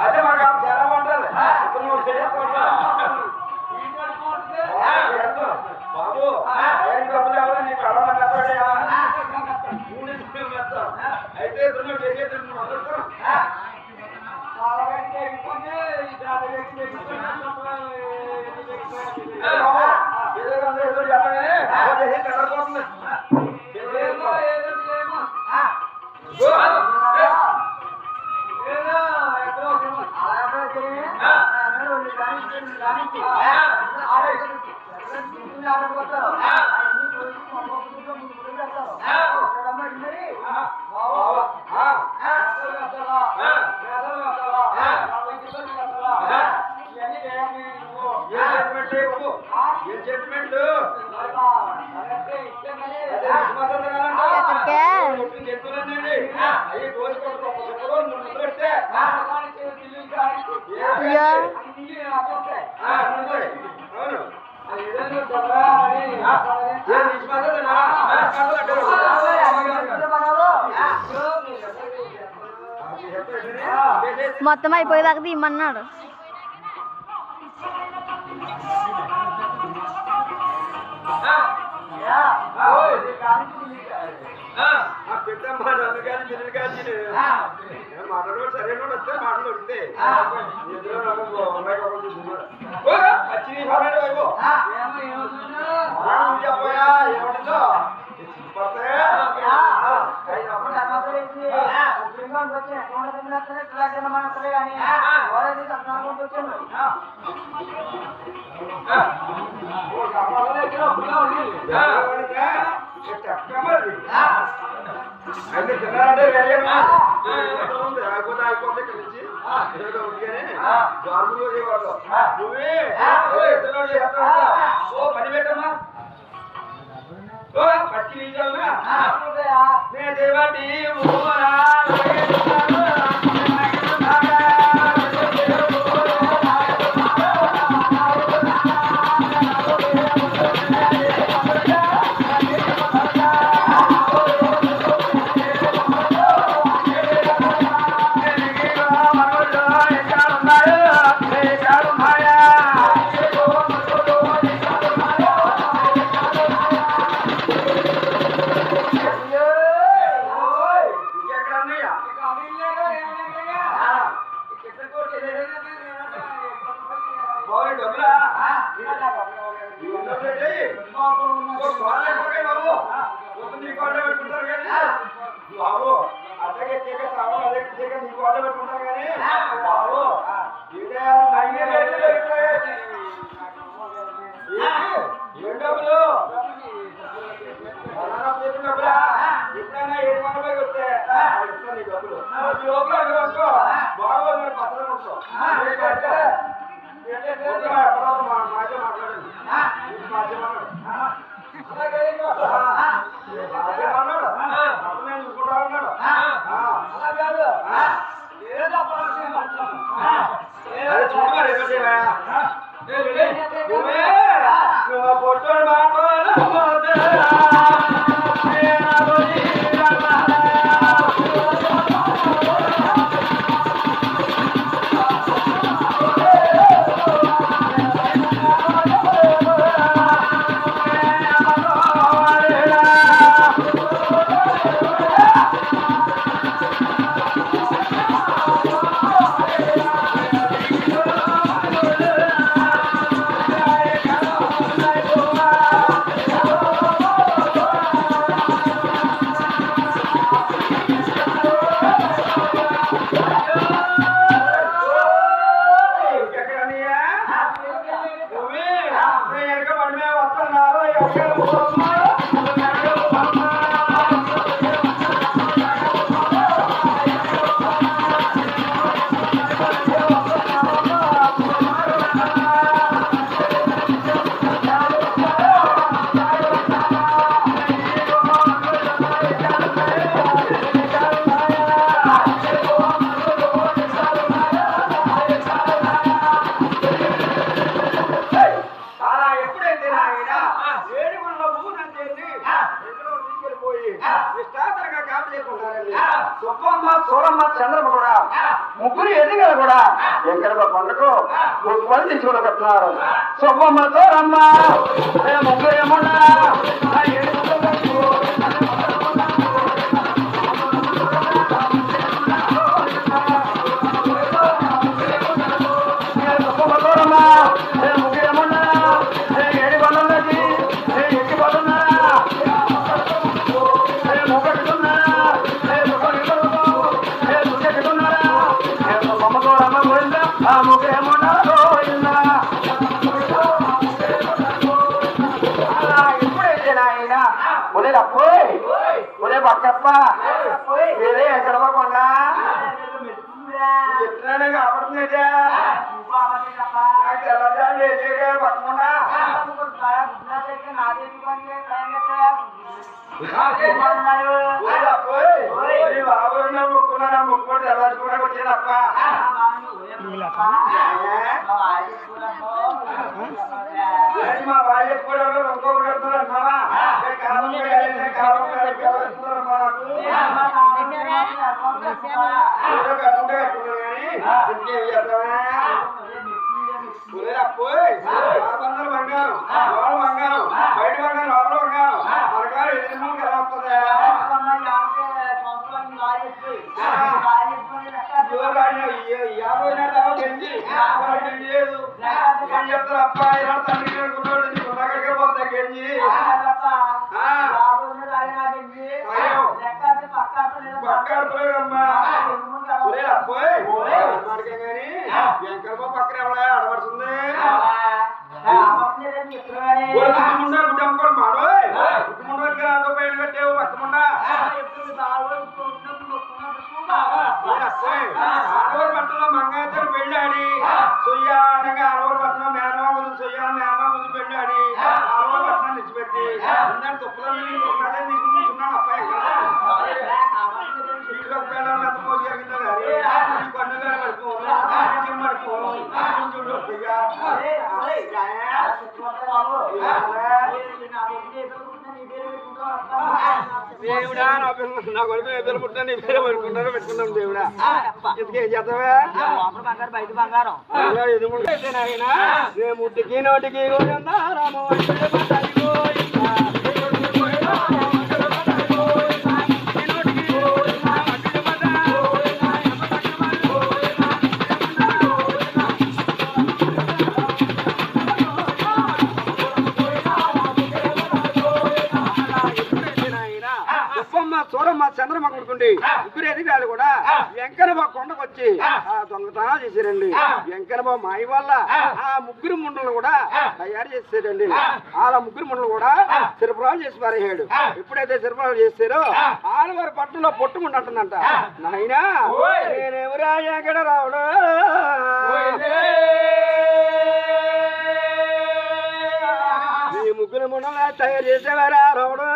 అదే మాకు చాలా బాగుంటుంది బాబు ఏం డబ్బులు ఎవరు నీ కడవడా అయితే మొత్తం అయిపోయేదాకా తీయమన్నాడు. మాట్లాడు సరైన వస్తే మాటలు వస్తే చెప్పయా ఏమంటుందో అయితే తిన్నారంటే అయిపోతే అయిపోతే ఇక్కడ నుంచి జాబులు చేయకూడదు నువ్వే ఓ పని పెట్టమ్మా ఓ పచ్చి నిజంగా నేను దేవాటి బాబు అట్లాగే సామాన్ అదే నీకు ఆర్డర్ పెట్టుకుంటారు కానీ బాబు ఏం డబ్బులు డబ్బులా ఎప్పుడైనా 700 వస్తే ఇస్తాను నీ డబ్బులు బాబు మరి పత్రం ఉంటావు తర్వాత మాతో మాట్లాడండి మాట్లాడు అతనే చూసుకుంటా ఉన్నాడు అలా కాదు అదే చూడమా పొట్టోడు Hey! సుబ్బమ్మ సూరమ్మ చంద్రమ్మ కూడా ముగ్గురు ఎదిగారు కూడా ఎక్కడ కొండకు ముగ్గురు తీసుకున్నారు. సుబ్బమ్మ సూరమ్మ ముగ్గురు ఏమన్నా పక్కప్ప ఏదే ఎక్కడ పోకుండా ఎట్లనే కాబడుతుందా పక్కకుండా ముక్కున్నా ముక్కుడు తెల్లారుకున్నా వచ్చేదప్ప మా భార్య కూడా ఇంకొకటి పెడుతున్నారా కాలం బంగారం బంగారం బయట బంగారం లోపల బంగారం మనగారు ఎదురు ఎలా వస్తుందా లేదు చెప్తారు అబ్బాయి తండ్రి గుండె పోతా గంజి పక్కడమ్మా వెంకరమ్మ పక్కన ఎవడా ఆడబడుతుంది గుడ్డమ్మకోడు మాడు గుడ్డముండ అదో బయట కట్టేవు పక్కముండా ఆడవారి పట్టణంలో మంగాయతను పెళ్ళాడి సొయ్యానంగా ఆడవారి పట్టణం మేనమా ముందు సొయ్యాల మేనమా ముందు పెళ్ళాడి ఆడవారి పట్టణం నిచ్చిపెట్టి అందరి తుప్పలన్నీ తీసుకుంటున్నాను అబ్బాయి కదా ఎంత మోజు జరిగిందో కానీ పండుగ పడిపోను చూడు దేవుడా నా కొడుకు ఎదురు పుట్టిన నీ పేరు పడుకుంటారో పెట్టుకున్నాం దేవుడా ఇంతకేం చేస్తావా బయట బంగారం ముట్టికి నోటికి రామో సూరమ్మ చంద్రమ్మ కొడుకుండి ముగ్గురు ఎదిగాడు కూడా వెంకనబా కొండకొచ్చి ఆ దొంగతనాలు చేశారండి. వెంకనబా మాయ వల్ల ఆ ముగ్గురు ముండలు కూడా తయారు చేశారండి. వాళ్ళ ముగ్గురు ముండలు కూడా సిరఫరాలు చేసి పారేయాడు. ఎప్పుడైతే సిరఫరాలు చేశారో ఆలవారి పట్టణంలో పొట్టుకుంటుందంట. నాయనా నేనెవరా ఎక్కడ రావడం ఈ ముగ్గురు ముండలు తయారు చేసేవారా రావడం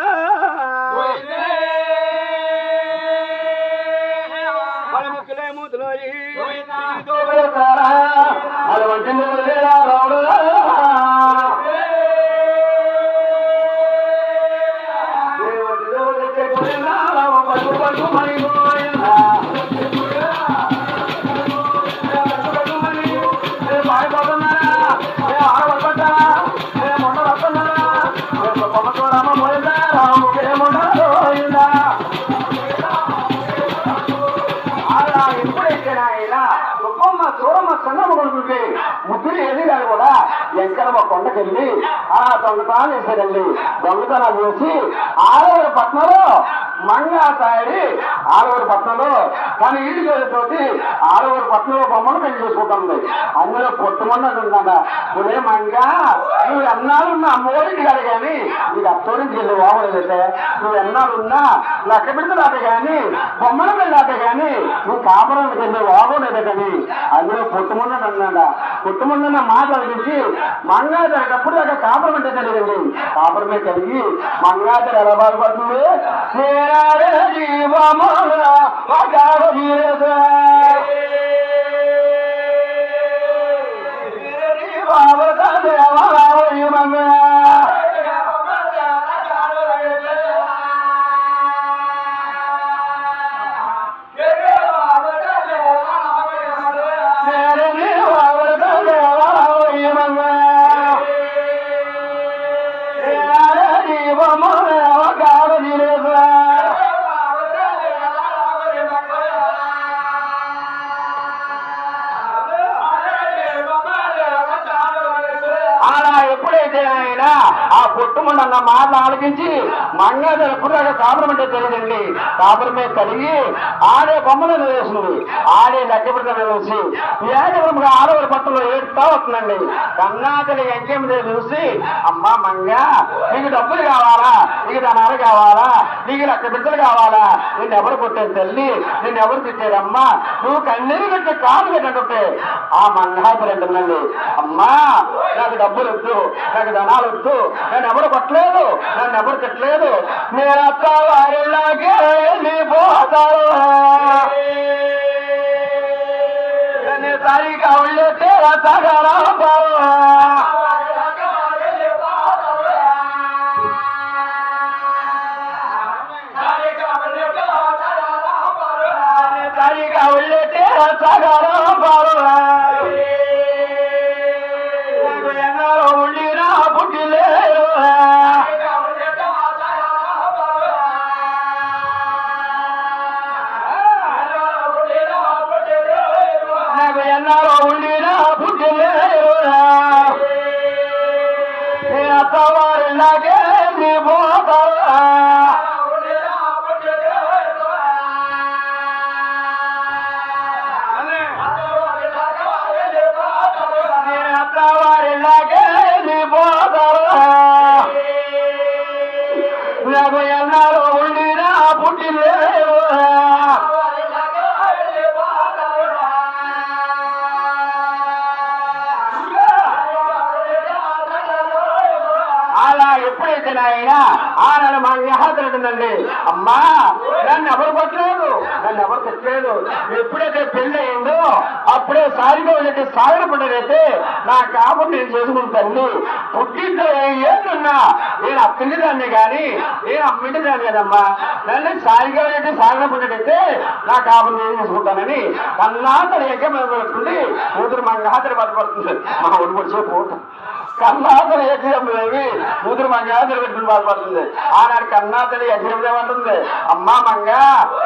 ముగ్గురు ఎదిగారు కూడా వెంకరమ్మ కొండకెళ్ళి ఆ దొంగతనాలు చేశారండి. దొంగతనాలు చేసి ఆలూరు పట్నంలో మంగా తాడి ఆలూరు పట్నంలో తన ఈడుతోటి ఆలూరు పట్నంలో బొమ్మను పెళ్లి చేసుకుంటుంది. అందులో పొట్టుమన్నది ఉందంట. పులే మంగా నువ్వు ఎన్నాళ్ళున్నా అమ్మోడికి కాదు కానీ నీకు అత్తోడికి వెళ్ళి బాగోలేదైతే నువ్వు ఎన్నాళ్ళున్నా లెక్క పెడతాడు కానీ బొమ్మను వెళ్ళాటే కానీ నువ్వు కాపురానికి వెళ్ళి బాగోలేదే కానీ అందులో పొట్టుమన్నది అన్నాడ. పొట్టుమన్న మాట అడిగించి మంగాధర అప్పుడు దాకా కాపురం అంటే తెలియదండి. కాపురమే కలిగి మంగాధర ఎలా బాధపడుతుంది ఎప్పుడైతే ఆయన ఆ పుట్టుమన్న మాటలు ఆలకించి మంగాదేవి ఎప్పుడు కాపురం అంటే తెలియదండి. కాపురమే కలిగి ఆడే బొమ్మలను వేసింది. ఆడే లెక్కపెడతలు వేసి ఏకముగా ఆడవారి పట్టులో ఏడుతా వస్తుందండి. కన్నాతల్లి ఎంకేమిదే చూసి అమ్మా మంగ నీకు డబ్బులు కావాలా, నీకు ధనాలు కావాలా, నీకు లెక్క బిడ్డలు కావాలా, నిన్ను ఎవరు కొట్టారు తల్లి, నిన్ను ఎవరు తిట్టారమ్మా, నువ్వు కన్నీరు పెట్టి కాలు పెట్టంటుంటే ఆ మంగాపురి అంటుందండి అమ్మా నాకు డబ్బులు వద్దు, నాకు ధనాలు వద్దు, నన్ను ఎవరు కొట్టలేదు, నన్ను ఎవరు తిట్టలేదు, నేను అత్త వారిలాగే వెళ్ళిపోతాను. సరిగా ఉళ్ళే తేరా సరిగా ఉళ్ళే ఎన్నారో ఉండినా పుట్టిలేరు నాకు ఎన్నారో ఉండినా పుట్టిలేరు అత్తవారిలాగే మీ పోతారు. నాకు ఎన్నారో ఉండినా పుట్టిలేరు అలా ఎప్పుడైతే నాయన ఆనాడు మా విహాతుందండి అమ్మా నన్ను ఎవరు కొట్టలేదు, నన్ను ఎవరు తిట్టలేదు. ఎప్పుడైతే పెళ్లి అయిందో అప్పుడే సారిగా ఉన్నట్టు సాగర పడ్డదైతే నా కాపుడు నేను చేసుకుంటాను. పుట్టింట్లో ఏళ్ళున్నా నేను అప్పిండి దాన్ని కానీ నేను అమ్మింటి దాన్ని కదమ్మా. నన్ను సారిగా ఉన్నట్టు సాగర పడ్డదైతే నా కాపుడు నేను చేసుకుంటానని కన్నాతలు ఎగ్గ పెట్టుకుంది. కూతురు మా విహాతలు బాధపడుతుంది. మా ఒడి పొడిచే పూట కన్నాతలు యజ్ఞమేవి కూతురు మంగాతలు పెట్టుకుని బాధపడుతుంది. ఆనాడు కన్నాతలు యజ్ఞమేమంటుంది అమ్మా మంగ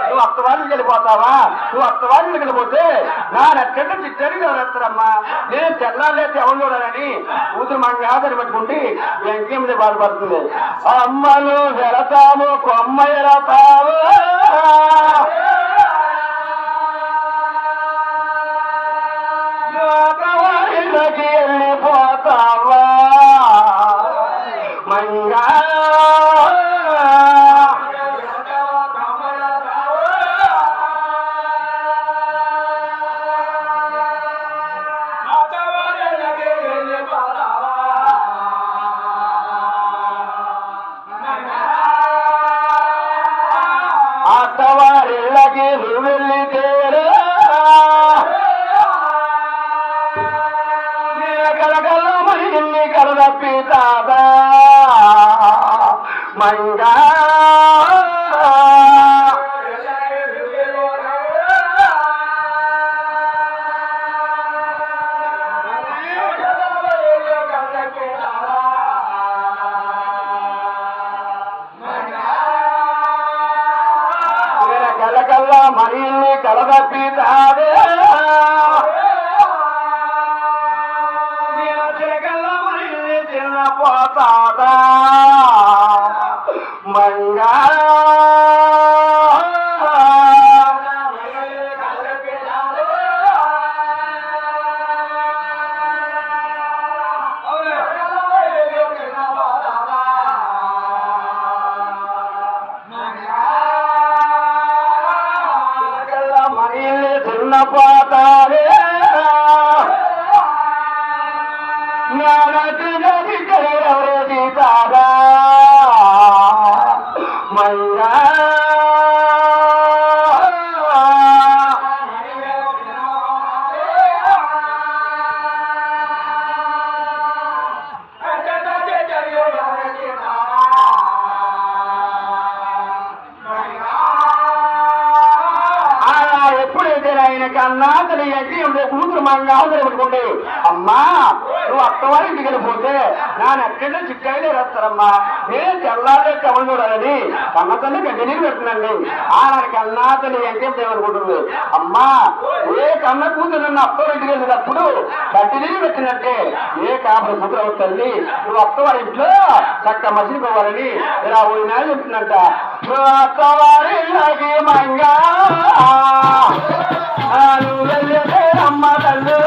నువ్వు అత్తవాళ్ళకి వెళ్ళిపోతావా, నువ్వు అత్తవాళ్ళకి వెళ్ళిపోతే నా ఎక్కడ చిట్టడికి ఎవరేస్తారమ్మా, నేను తెల్లాలేసి ఎవరు చూడాలని కూతురు మంగాతలు పెట్టుకుంటే వెంకయ్య మీద బాధపడుతుంది. అమ్మలు వెళతాము కొమ్మ ఎరతావు వెళ్ళిపోతావా మంగా అత్తవారిళ్ళకి నువ్వు వెళ్ళితేరా కలకల మరి ఇన్ని కలదప్పితాదా మంగా కలకల్ల మరి ఇన్ని కలదప్పితాదే పోతాదా మంగా మరి చిన్న పోతారే ఎవరేది కాదా మంగా ఎప్పుడైతే ఆయన కన్నా తన ఎంకే కూతురు మంగాలు పెట్టుకుంటే అమ్మా నువ్వు అత్తవారి ఇంటికి వెళ్ళిపోతే నాన్న ఎక్కడో చిక్కాయిలే వేస్తారమ్మా నేను తెల్లారే కవలు చూడాలని కన్న తల్లి గడ్డి నీరు పెడుతుందండి ఆనాడు కన్నా తల్లి ఎంకేం చేయమనుకుంటుంది అమ్మా ఏ కన్న కూతురు నన్ను అత్తవారి ఇంటికి వెళ్ళినప్పుడు గడ్డి నీరు పెట్టినట్టే ఏ కాపుల కూతురు తల్లి నువ్వు అత్తవారి ఇంట్లో చక్క మసిలి పోవాలని ఇలా పోయినా చెప్తుందంట అత్తవారి మంగా నువ్వు వెళ్ళే అమ్మ తల్లు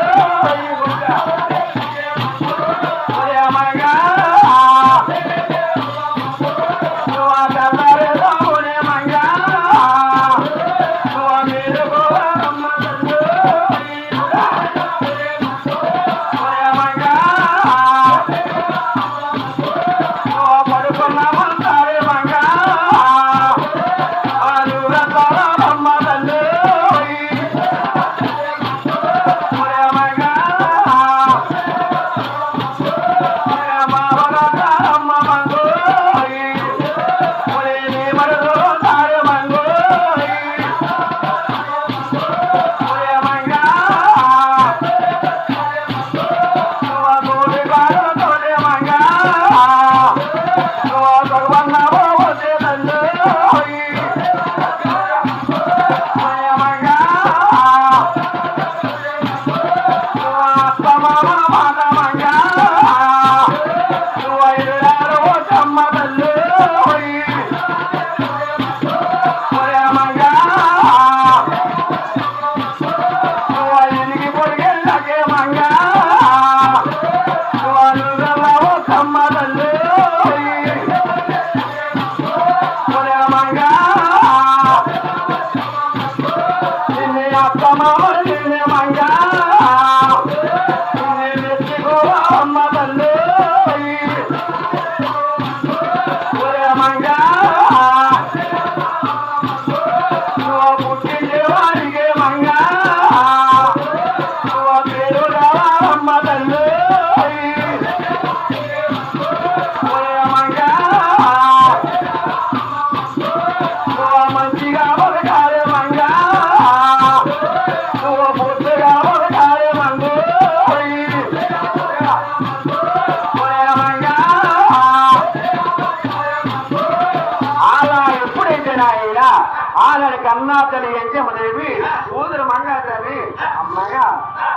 ఆనాడు కన్నా తల్లి ఎంజమ్మదేవి కూతురు మంగాదేవి అమ్మయ్య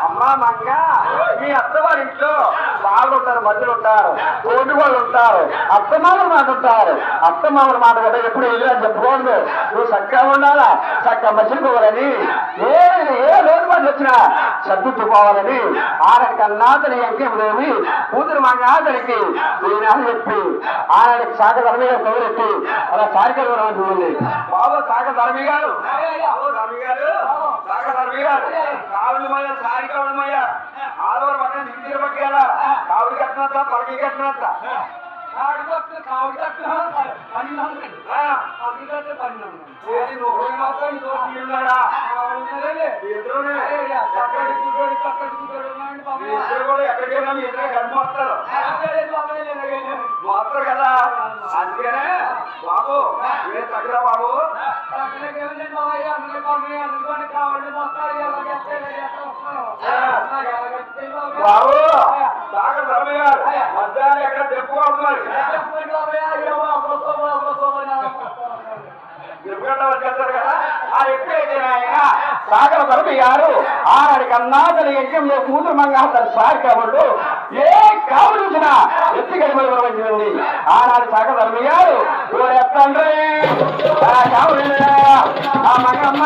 అమ్మా మంగ మీ అత్తవారింట్లో వాళ్ళు ఉంటారు మధ్యలో ఉంటారు తోటి వాళ్ళు ఉంటారు అత్తమామల మాట ఉంటారు అత్తమామల మాట కూడా ఎప్పుడు వెళ్ళి అని చెప్పకూడదు నువ్వు చక్కగా ఉండాలా చక్కగా మసిలిపోవాలని ఏ లోటుపాట్లు వచ్చినా సర్దుకుపోవాలని ఆనాడు కన్నా తల్లి ఎంజమ్మదేవి కూతురు మంగాదేవికి ఈనాడు చెప్పి ఆనాడికి శాఖ ధర్మయ్య గారు పేరెత్తి అలా సారికలు ఉంటుంది బాబు శాఖ ధర్మి గారు కావులమయ్య సారి కావులమయ్య ఆడవారు పక్కన దిగులు పట్టుకెళ్ళ కావుడి కట్టినంత పలకి కట్టినంత ఎక్కడికైనా మీ ఇద్దరు కలిసి వస్తారు వస్తారు కదా అందుకనే బాబు ఏ తగ్గరా బాబు బాబు సాగ ధర్మయ్య గారు మధ్యాహ్నం ఎక్కడ చెప్పుకోవాలి మరి చెప్తారు కదా ఆ ఎప్పుడైతే సాగర ధర్మయ్య గారు ఆనాడి కన్నా తన యజ్ఞంలో కూతురు మంగారు సారి కాబట్టి ఏ కావు చూసినా ఎత్తి గడిమలు నిర్వహించింది ఆనాడు సాగర ధర్మయ్య గారు ఎత్తండ్రి ఆ మంగమ్మ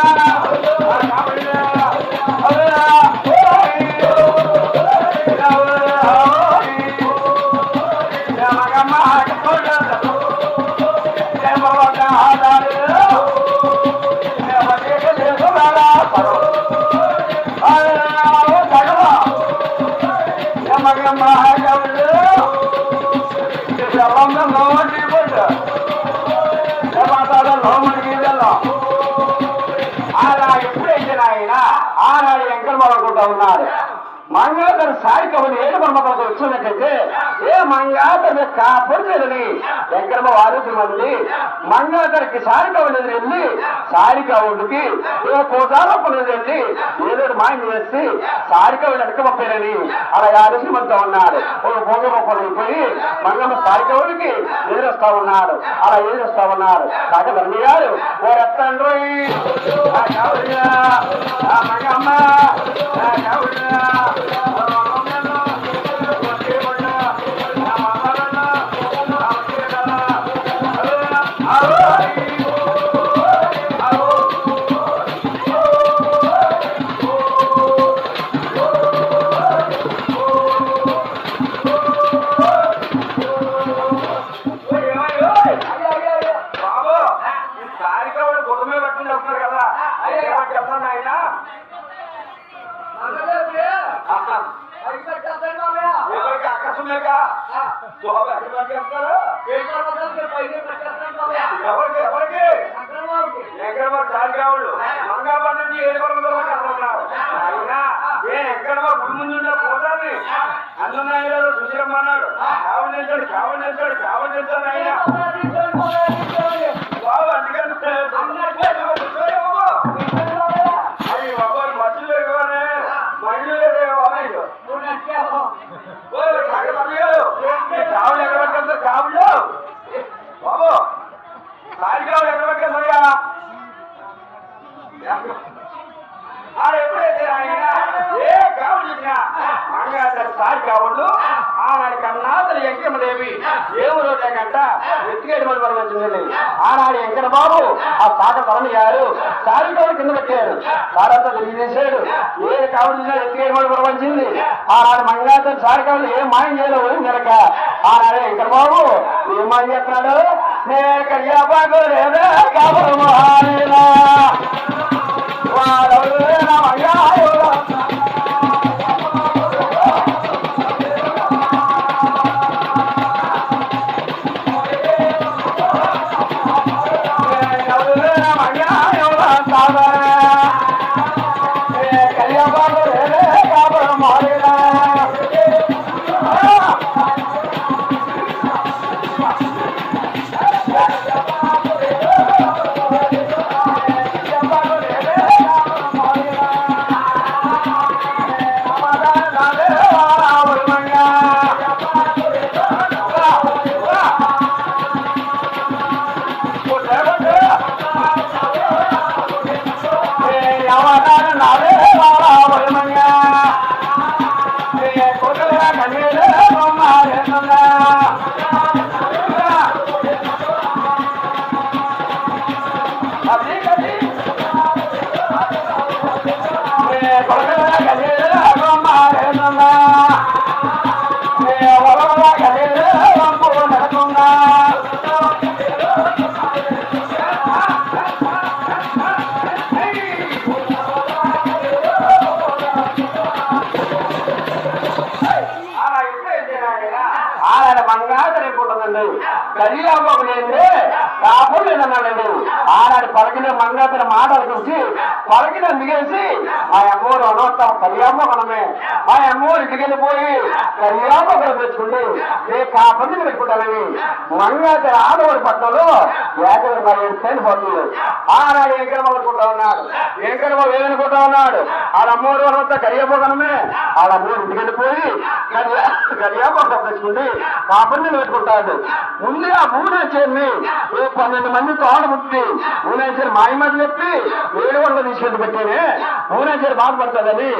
అలా ఎప్పుడైతే ఆయన ఆనాడు వెంకటబాబు అనుకుంటా ఉన్నారు మంగళ సారి కబులు ఏడు మర్మతలకు వచ్చినట్టయితే ఏ మంగాతని కాపుని వెంకరమ్మ వారసు మంది మంగాతరికి సారికవుడిని వెళ్ళి సారికవుడికి ఏ కోసారప్పుని వెళ్ళి ఏదో మాయం చేసి సారికవుడు వెనక పంపారని అలా యాదసి మనతో ఉన్నాడు. ఒక భోగపడి పోయి మంగమ్మ సారికవుడికి ఎదురొస్తా ఉన్నాడు. అలా ఎదురొస్తా ఉన్నారు. కాక ధర్మి గారు ఓ ఎత్తండ్రి మంగమ్మ సారికావుడు మంగాబాద్ నుంచి ఏడుకొండలు అంటున్నారు. అయినా ఎక్కడ గుడి ముందు పోతాన్ని అన్నయ్య సుశీరమ్మన్నాడు. కావడి నిల్చాడు కావడి నిల్చాడు కావడి నిల్చాడు ఆయన బాబు అందుకని మధ్యలో ఇవ్వనే మళ్ళీ కావులు ఎక్కడ పట్టుకెళ్తారు కావులు బాబు సారికావులు ఎక్కడ పట్టుకెళ్తాయా ఎప్పుడైతే ఆయన ఏ కావుడు చూసినా మంగాధర సారి కావుడు ఆనాడు కన్నాతలు వెంకమ్మదేవి దేవుడు లేకంట ఎత్తికేటి మళ్ళీ మనం వచ్చిందండి. ఆనాడు వెంకట బాబు ఆ సాట తరణి గారు సారి కావుడు కింద పెట్టారు. సారంతా తెలియజేశాడు. ఏ కావుడు చూసినా ఎత్తికేటి మళ్ళీ మనం వచ్చింది. ఆనాడు మంగాధర సారి కావుడు ఏం మాయం చేయలేవు కనుక ఆనాడు వెంకట బాబు ఏం మాయం చేస్తున్నాడు. నే కయ్యా బాగు లేదా కావుడు మహానేలా కరియాబాబు లేదే కాపు లేదన్నాడండి. ఆనాడు పలికిన మంగాతన మాటలు చూసి పలికిన మిగేసి మా అమ్మోరు అనవస్తాం కరియామ్మ మనమే మా అమ్మోరు ఇంటికి వెళ్ళిపోయి కరియామ్మ తెచ్చుకుంటే ఏ కాపందిని పెట్టుకుంటానని మంగాతన ఆడవాడి పట్టణంలో ఏకలు మరి చనిపోతుంది. ఆనాడు వెంకటమ్మ అనుకుంటా ఉన్నాడు. వెంకటమ్మ ఏదనుకుంటా ఉన్నాడు. వాళ్ళ అమ్మోరు అనవస్తా కరియామ్మ మనమే వాళ్ళ అమ్మోరు ఇంటికి వెళ్ళిపోయి కరియామ్మ తెచ్చుకుంటే కాపందిని పెట్టుకుంటాడు. ముందుగా మూనేశ్వరిని 12 మంది తోడముట్టి మూనేశ్వరి మాయమాట చెప్పి 700 తీసుకెళ్ళి పెట్టేనే మూనేశ్వరి బాధపడుతుందని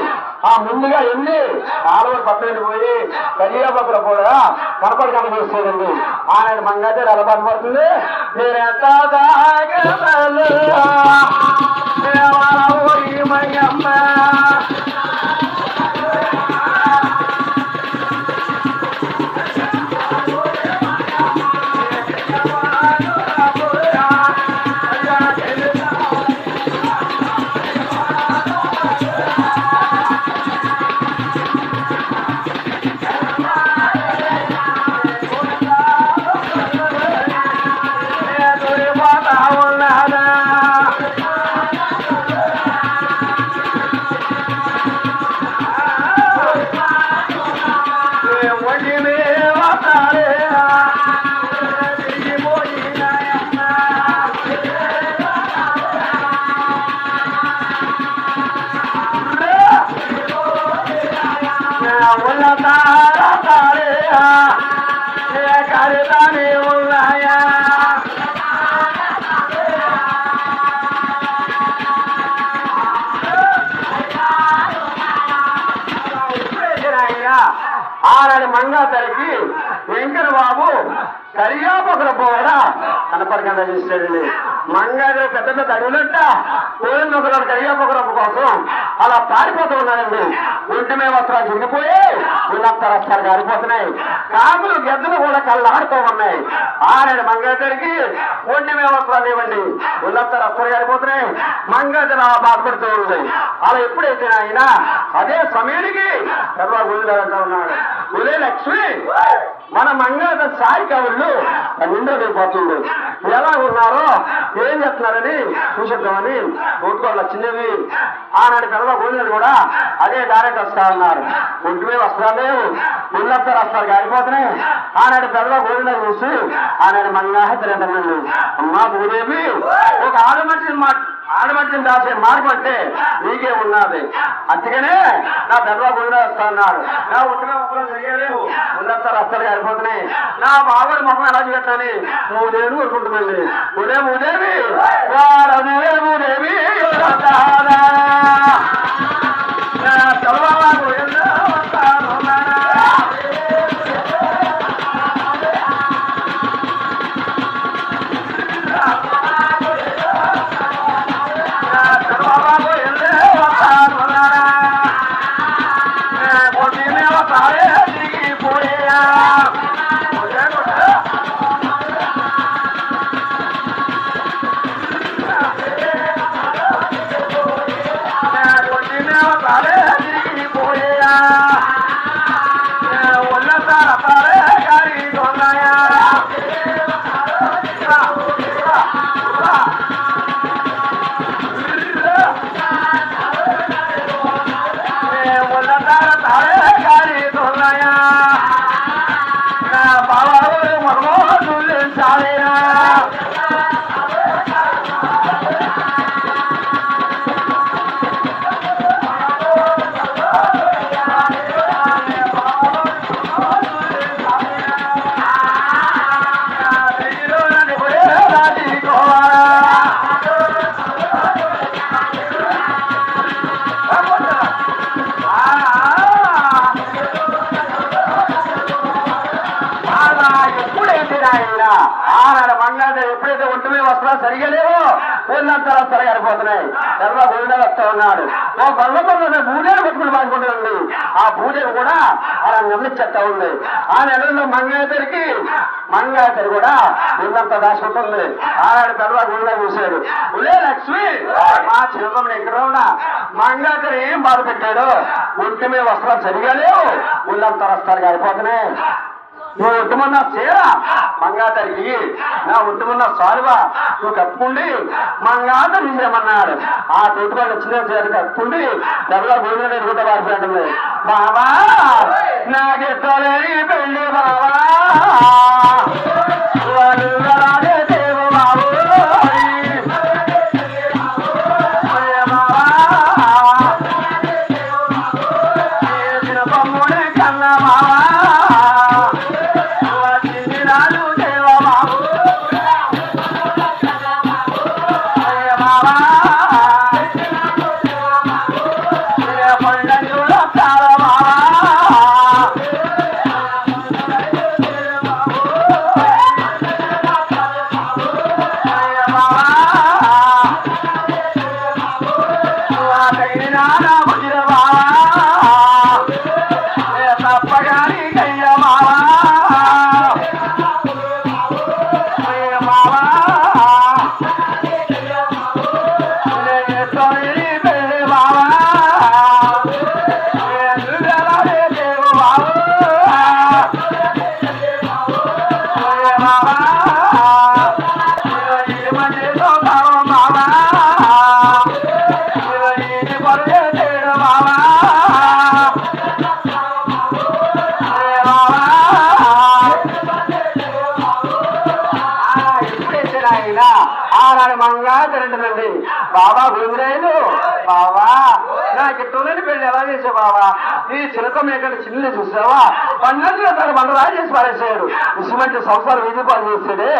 ఆ ముందుగా వెళ్ళి 4 పట్టణానికి పోయి కరియాబాబులో కూడా కనపడి కనిపిస్తుందండి. ఆయన మంగాదేవి అలా బాధపడుతుంది. మంగాతరికి వెంకట బాబు కరియాపకుల కూడా కనపడకుండా చేసాడండి. మంగాది పెద్ద పెద్ద అడుగులంట కోరిన ఒకరు కరియాపకురపు కోసం అలా పారిపోతూ ఉన్నారండి. ఒంటిమే వస్త్రాలు చిరిగిపోయి వీళ్ళంతా రస్తాలు కారిపోతున్నాయి. కాకులు గెద్దలు కూడా కళ్ళాడుతూ ఉన్నాయి. ఆనాడు మంగాతరికి ఒంటిమే వస్త్రాలు ఇవ్వండి, వీళ్ళంతా రస్తాలు కారిపోతున్నాయి. మంగాతరి అలా బాధపడుతూ ఉంది. అలా ఎప్పుడైతే ఆయన అదే సమయానికి తర్వాత గుడిలో ఉన్నాడు. గుడే లక్ష్మి మన మంగళ సాయి కవుళ్ళు నిండైపోతుంది. ఎలా ఉన్నారో ఏం చెప్తున్నారని చూసిద్దామని కోరుకోవాలి. చిన్నవి ఆనాడు పెద్ద గోవిందుడు కూడా అదే డైరెక్ట్ వస్తా ఉన్నారు. ఒంటిమే వస్త్రాలు లేవు, ఇళ్ళంతా వస్తారు కారిపోతున్నాయి. ఆనాడు పెద్ద గోవిందుడు చూసి ఆనాడు మంగాహరి అంటున్నాడు, అమ్మా భూదేవి ఒక ఆడమర్చిని దాచే మార్గం అంటే నీకే ఉన్నది. అందుకనే నా పెద్ద గోవిందుడు వస్తా అన్నాడు. నా ఒంటిమే వస్త్రాలు తెలియలేవు, ఇళ్ళంతా వస్తారు కారిపోతున్నాయి. నా బాబుడి ముఖం ఎలా చూపెట్టాని మూదేవి కోరుకుంటుందండి. మూదేవి మూదేవి ఆనాడు మంగళ ఎప్పుడైతే ఒంటిమే వస్త్రాలు సరిగా లేవో ఒళ్ళంతా వస్త్రాలు కారిపోతున్నాయి. ఎర్ర గోవిందుడు వస్తా ఉన్నాడు. ఓ బల్లపల్లి భూదేవి పట్టుకుని బాగుంటుంది. ఆ భూదేవి కూడా అలా నిర్మించేస్తా ఉంది. ఆ నెలలో మంగాతరి కూడా ఒళ్ళంతా దాచుకుంటుంది. ఆనాడు పెద్ద గోవిందుడు చూశాడు. ఉలే లక్ష్మి మా చిరుతం ఎక్కడ ఉన్నా మంగాతరి ఏం బాధ పెట్టాడు. ఒంటిమే వస్త్రాలు సరిగా లేవు, ఒళ్ళంతా వస్త్రాలు కారిపోతున్నాయి. నువ్వు ఒట్టుమన్న చీర మంగాతరికి, నా ఒట్టుమన్న సాలువా నువ్వు కప్పుకుండి మంగాతరి తీసేయమన్నాడు. ఆ తోటిపాటు వచ్చిన చీర కప్పుకుండి తెల్ల గోవిందుడు ఎదుగుతా పారిపోతుంది. బాబా నాకెత్తలేని పెళ్లి బాబా దేవు బాబు పమ్ముడి కన్న బాబా ఆనాడు మంగాతరండి. బాబా భూమిరాయుడు బాబా నాకు ఇట్టులని పెళ్లి ఎలా చేసావు బాబా, ఈ చిలక మేకని చిల్లి చూసావా పన్నెండులో తన బండరాయి చేసి పారేసాడు. ఇసుమంటి సంవత్సరం వీధి పాలు చేసాడే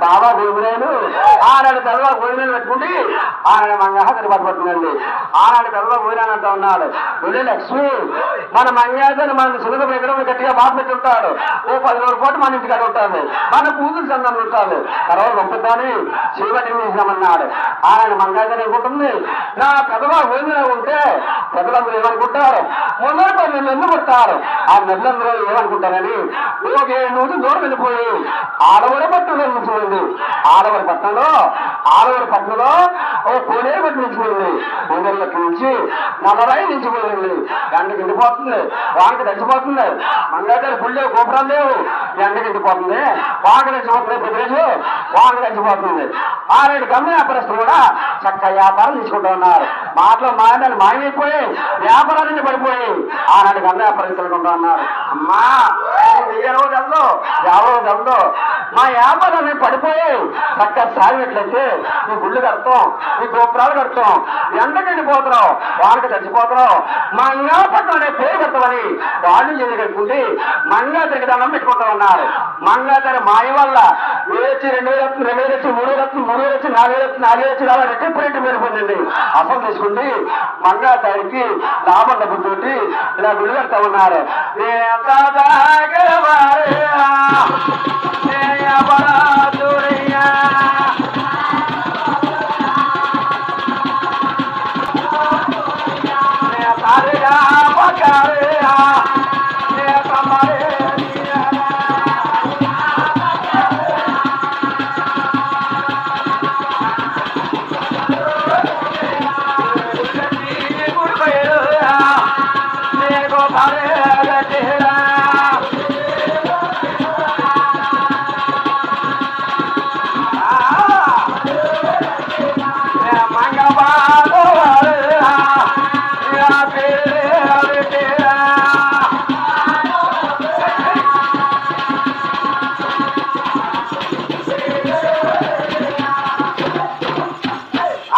బాబా దేవుడేను. ఆనాడు తెల్లవా భోజనాలు పెట్టుకుంటే ఆనాడు మంగాధరి పట్టుకుందండి. ఆనాడు తెల్లవా భోజనాలు అంటా ఉన్నాడు. వెళ్ళి లక్ష్మి మన మంగాధరి మన చిలక మేకడం గట్టిగా బాధ పెట్టి ఉంటాడు. ఓ 10 రోజుల పాటు మన ఇంటికాడ ఉంటాడు. మన కూతురు సందం ఉంటాడు. తర్వాత పంపుతాని చీకటి చేసినామన్నాడు. ఆయన మంగాధరి అనుకుంటుంది నా పెదవా భోజనం ఉంటే పెద్దలందరూ ఏమనుకుంటారు మొదటి 10 నెలలు పుడతారు. ఆ నెలలందరూ ఏమనుకుంటారని ఒక 7 రోజులు దూరం వెళ్ళిపోయి ఆడవరి పట్టణంలో చూడండి. ఆడవరి పట్టణంలో ఓ కోనేరు పట్టి నిలిచిపోయింది. కోనేరులోకి నుంచి నల్లరాయి నిలిచిపోయింది. ఎండకి ఎండిపోతుంది, వానకి తడిచిపోతుంది. మంగాధరి గుళ్ళే గోపురాలు లేవు, ఎండకి ఎండిపోతుంది. వానకి తడిచిపోతుంది, ప్రతిరోజు వానకి తడిచిపోతుంది. ఆనాడు గమ్య వ్యాపారస్తులు కూడా చక్క వ్యాపారం తీసుకుంటూ ఉన్నారు. మాటలో మాయనాలు మాయమైపోయి వ్యాపారాన్ని పడిపోయి ఆనాడు గమ్య వ్యాపారస్తులు కొంటూ ఉన్నారు. అమ్మా ఎవరో తెలదో మా వ్యాపారాన్ని పడిపోయి చక్క సాగినట్లయితే నీ గుళ్ళు కడతాం, నీ గోపురాలు కడతాం, ఎండకండి పోతున్నావు, వానకి చచ్చిపోతున్నావు, మంగాపట్నం అనే పేరు పెడతామని వాళ్ళు చేసి కట్టుకుంటే మంగాధరికి దండం పెట్టుకుంటూ ఉన్నారు. మంగాధరి మాయ వల్ల వేచి 2000 వచ్చి 3000 వచ్చి 3000 వచ్చి 4000 వచ్చి 4000 వచ్చి అలా రెట్టింపు మీరు పొందండి. అసలు తీసుకుంటే మంగాధరికి లాభం డబ్బుతోటి ఇలా గుళ్ళు కడతా ఉన్నారు.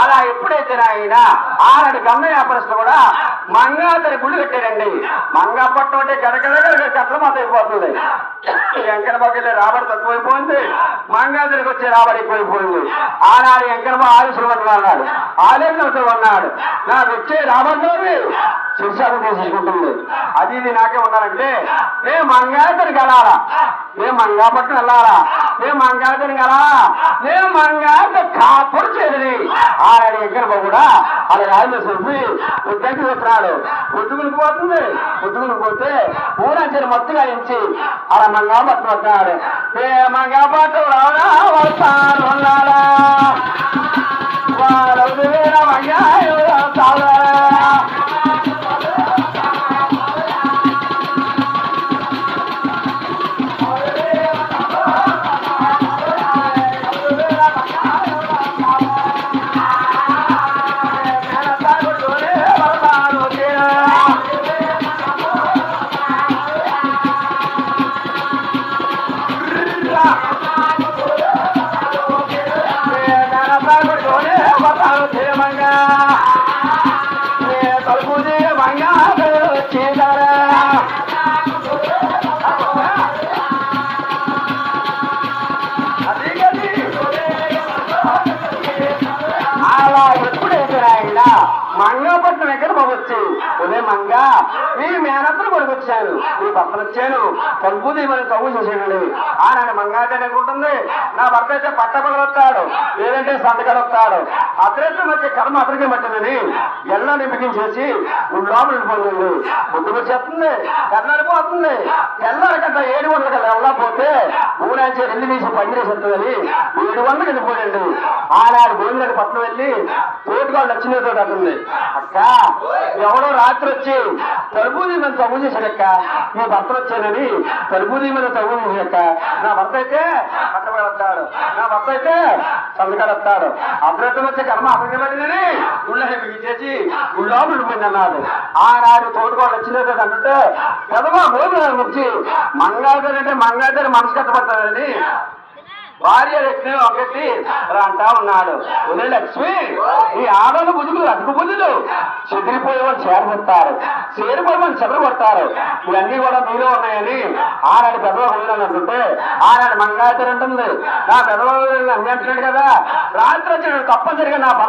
అలా ఎప్పుడైతే ఆయన ఆనాడు గమ్య వ్యాపారస్తులు కూడా మంగాధరి గుళ్ళు కట్టారండి. మంగాపట్నం అంటే గడగడ కట్లమాత అయిపోతుంది. వెంకటబాబుకి వెళ్ళే రాబడి తక్కువైపోయింది, మంగాధరికి వచ్చే రాబడి ఎక్కువైపోయింది. ఆనాడు వెంకటబాబు ఆలోచన అన్నాడు, ఆలోచనతో అన్నాడు నాకు వచ్చే రాబడిలోని శిక్షణ తీసుకుంటుంది. అది ఇది నాకే ఉన్నారంటే నేను మంగాధరికి వెళ్ళాలా, నేను మంగాపట్నం వెళ్ళాలా, నేను మంగాధరికి వెళ్ళాలా, నేను మంగాధరి కాపుడు చేయాలి. ఆనాడు వెంకటబాబు కూడా అలా రాజు చెప్పి ఉద్యోగి వస్తున్నాడు. పొద్దుగులకు పోతుంది, పొద్దుగులకు పోతే ఊరంచెని మొత్తంగా ఇచ్చి అలా మంగాపట్నం వస్తున్నాడు. ఏ మంగాపట్నం రావడా వస్తాను ఉన్నాడా వాళ్ళు మంగా మంగాపట్నం ఎక్కడ పోవచ్చు ఉదయ మంగా మీ మేనత్తలు కొడుకొచ్చాను, మీ భర్తలు వచ్చాను, తలుపు దీమని తవ్వు చూసేయండి. ఆనాడు మంగాధరి అనుకుంటుంది నా భర్త అయితే పట్టపగలు వస్తాడు, లేదంటే సంతకాలు వస్తాడు, అతనితో మధ్య కర్మ అతనికి పట్టిందని ఎల్లని బిగించేసి లోపల వెళ్ళిపోతుంది. ముందుకు వచ్చేస్తుంది, తెల్లారిపోతుంది. తెల్లారికంట 7 గంటలకు వెళ్ళకపోతే ఊరాంచే వెళ్ళి తీసి పందిరేసేస్తుందని 7 గంటలకు వెళ్ళిపోయండి. ఆనాడు గోవిందకి పట్నం వెళ్ళి తోటిగా లక్ష్మీతో కట్టింది. అక్క ఎవడో రాత్రి వచ్చి తలుపుది మీద తవ్వు చేశాడక్క, నీ భర్త వచ్చానని తలుపుది మీద తవ్వు చేశాక నా భర్త అయితే పట్టబడి వస్తాడు, నా భర్త అయితే సంతకాడు వస్తాడు, అభ్యర్థం వచ్చే కర్మ అపరిపడిందని గుళ్ళని బిగించేసి గుళ్ళో ఉండిపోయింది అన్నాడు. ఆనాడు తోటికోళ్ళు వచ్చినట్టు అంటే పెదవా భోజనాల నుంచి మంగాధరి అంటే మంగాధరి మనసు కట్టబడతాడని భార్య లక్ష్మి ఒకటి అంటా ఉన్నాడు. ఉదయ లక్ష్మి, ఈ ఆడవాళ్ళ బుద్ధులు అతుకు బుద్ధులు చెదిరిపోయేవాళ్ళు చేరగొడతారు, చేరిపోయేవాళ్ళు చెదరగొడతారు. ఇవన్నీ కూడా మీలో ఉన్నాయని ఆనాడు పెద్దవాళ్ళు అంటుంటే ఆనాడు మంగాచరి అంటుంది, నా పెద్దవాళ్ళు అంటున్నాడు కదా, రాత్రి వచ్చిన తప్పనిసరిగా నా